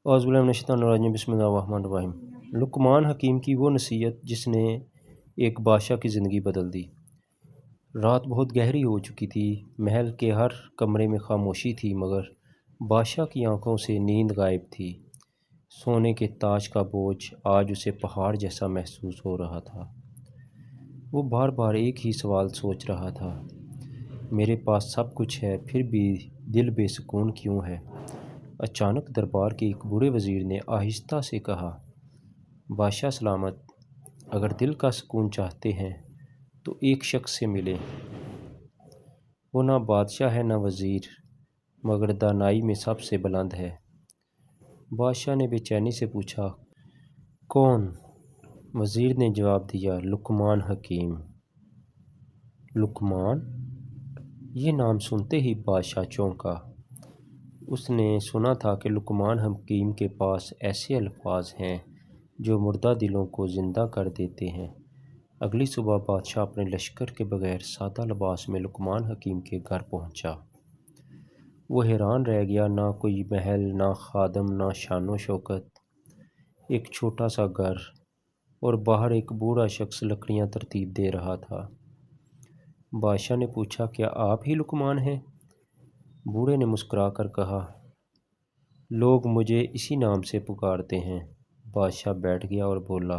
اعوذ باللہ من الشیطان الرجیم، بسم اللہ الرحمن الرحیم۔ لقمان حکیم کی وہ نصیحت جس نے ایک بادشاہ کی زندگی بدل دی۔ رات بہت گہری ہو چکی تھی، محل کے ہر کمرے میں خاموشی تھی، مگر بادشاہ کی آنکھوں سے نیند غائب تھی۔ سونے کے تاج کا بوجھ آج اسے پہاڑ جیسا محسوس ہو رہا تھا۔ وہ بار بار ایک ہی سوال سوچ رہا تھا، میرے پاس سب کچھ ہے، پھر بھی دل بے سکون کیوں ہے؟ اچانک دربار کے ایک بوڑھے وزیر نے آہستہ سے کہا، بادشاہ سلامت، اگر دل کا سکون چاہتے ہیں تو ایک شخص سے ملیں۔ وہ نہ بادشاہ ہے نہ وزیر، مگر دانائی میں سب سے بلند ہے۔ بادشاہ نے بے چینی سے پوچھا، کون؟ وزیر نے جواب دیا، لقمان حکیم۔ لقمان؟ یہ نام سنتے ہی بادشاہ چونکا۔ اس نے سنا تھا کہ لقمان حکیم کے پاس ایسے الفاظ ہیں جو مردہ دلوں کو زندہ کر دیتے ہیں۔ اگلی صبح بادشاہ اپنے لشکر کے بغیر سادہ لباس میں لقمان حکیم کے گھر پہنچا۔ وہ حیران رہ گیا، نہ کوئی محل، نہ خادم، نہ شان و شوکت۔ ایک چھوٹا سا گھر، اور باہر ایک بوڑھا شخص لکڑیاں ترتیب دے رہا تھا۔ بادشاہ نے پوچھا، کیا آپ ہی لقمان ہیں؟ بوڑھے نے مسکرا کر کہا، لوگ مجھے اسی نام سے پکارتے ہیں۔ بادشاہ بیٹھ گیا اور بولا،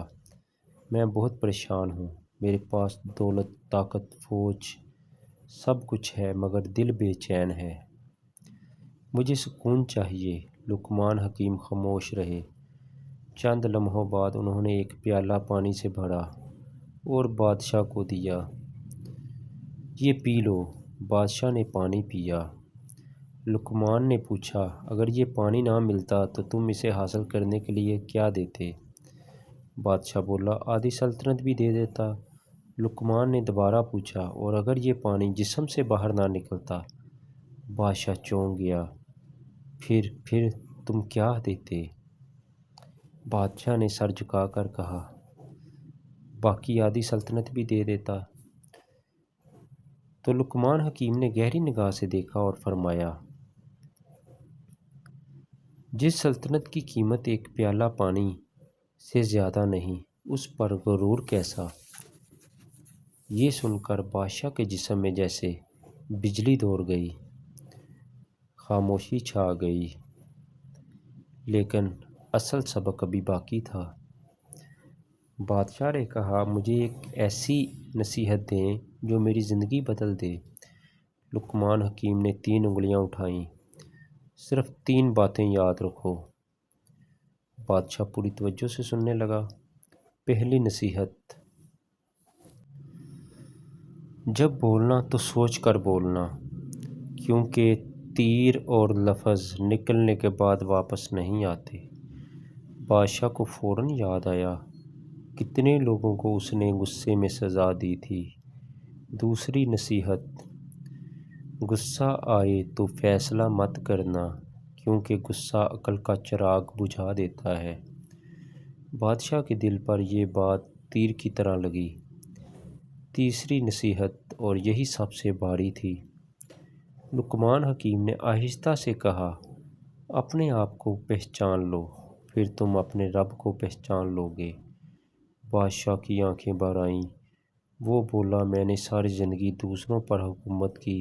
میں بہت پریشان ہوں، میرے پاس دولت، طاقت، فوج، سب کچھ ہے، مگر دل بے چین ہے۔ مجھے سکون چاہیے۔ لقمان حکیم خاموش رہے۔ چند لمحوں بعد انہوں نے ایک پیالہ پانی سے بھرا اور بادشاہ کو دیا۔ یہ پی لو۔ بادشاہ نے پانی پیا۔ لقمان نے پوچھا، اگر یہ پانی نہ ملتا تو تم اسے حاصل کرنے کے لیے کیا دیتے؟ بادشاہ بولا، آدھی سلطنت بھی دے دیتا۔ لقمان نے دوبارہ پوچھا، اور اگر یہ پانی جسم سے باہر نہ نکلتا؟ بادشاہ چونک گیا۔ پھر تم کیا دیتے؟ بادشاہ نے سر جھکا کر کہا، باقی آدھی سلطنت بھی دے دیتا۔ تو لقمان حکیم نے گہری نگاہ سے دیکھا اور فرمایا، جس سلطنت کی قیمت ایک پیالہ پانی سے زیادہ نہیں، اس پر غرور کیسا؟ یہ سن کر بادشاہ کے جسم میں جیسے بجلی دوڑ گئی، خاموشی چھا گئی۔ لیکن اصل سبق ابھی باقی تھا۔ بادشاہ نے کہا، مجھے ایک ایسی نصیحت دیں جو میری زندگی بدل دے۔ لقمان حکیم نے 3 انگلیاں اٹھائیں، صرف 3 باتیں یاد رکھو۔ بادشاہ پوری توجہ سے سننے لگا۔ پہلی نصیحت، جب بولنا تو سوچ کر بولنا، کیونکہ تیر اور لفظ نکلنے کے بعد واپس نہیں آتے۔ بادشاہ کو فوراً یاد آیا کتنے لوگوں کو اس نے غصے میں سزا دی تھی۔ دوسری نصیحت، غصہ آئے تو فیصلہ مت کرنا، کیونکہ غصہ عقل کا چراغ بجھا دیتا ہے۔ بادشاہ کے دل پر یہ بات تیر کی طرح لگی۔ تیسری نصیحت، اور یہی سب سے بھاری تھی، لقمان حکیم نے آہستہ سے کہا، اپنے آپ کو پہچان لو، پھر تم اپنے رب کو پہچان لو گے۔ بادشاہ کی آنکھیں بھر آئیں۔ وہ بولا، میں نے ساری زندگی دوسروں پر حکومت کی،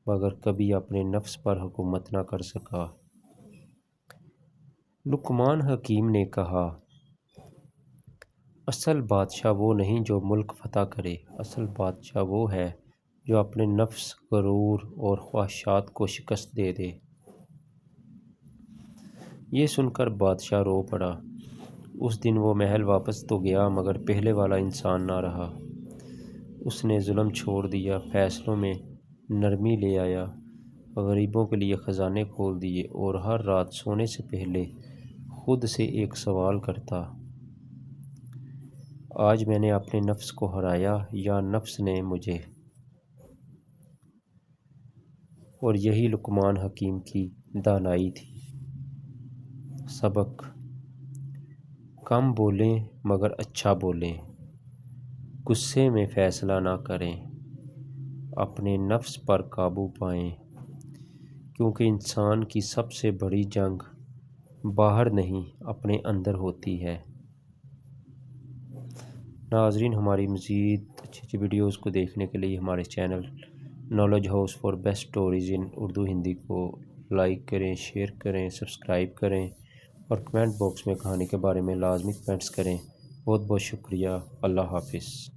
مگر کبھی اپنے نفس پر حکومت نہ کر سکا۔ لقمان حکیم نے کہا، اصل بادشاہ وہ نہیں جو ملک فتح کرے، اصل بادشاہ وہ ہے جو اپنے نفس، غرور اور خواہشات کو شکست دے دے۔ یہ سن کر بادشاہ رو پڑا۔ اس دن وہ محل واپس تو گیا، مگر پہلے والا انسان نہ رہا۔ اس نے ظلم چھوڑ دیا، فیصلوں میں نرمی لے آیا، غریبوں کے لیے خزانے کھول دیے، اور ہر رات سونے سے پہلے خود سے ایک سوال کرتا، آج میں نے اپنے نفس کو ہرایا یا نفس نے مجھے؟ اور یہی لقمان حکیم کی دانائی تھی۔ سبق، کم بولیں مگر اچھا بولیں، غصے میں فیصلہ نہ کریں، اپنے نفس پر قابو پائیں، کیونکہ انسان کی سب سے بڑی جنگ باہر نہیں اپنے اندر ہوتی ہے۔ ناظرین، ہماری مزید اچھی اچھی ویڈیوز کو دیکھنے کے لیے ہمارے channel knowledge house for best stories in Urdu Hindi کو لائک کریں، شیئر کریں، سبسکرائب کریں اور کمنٹ باکس میں کہانی کے بارے میں لازمی کمنٹس کریں۔ بہت بہت شکریہ۔ اللہ حافظ۔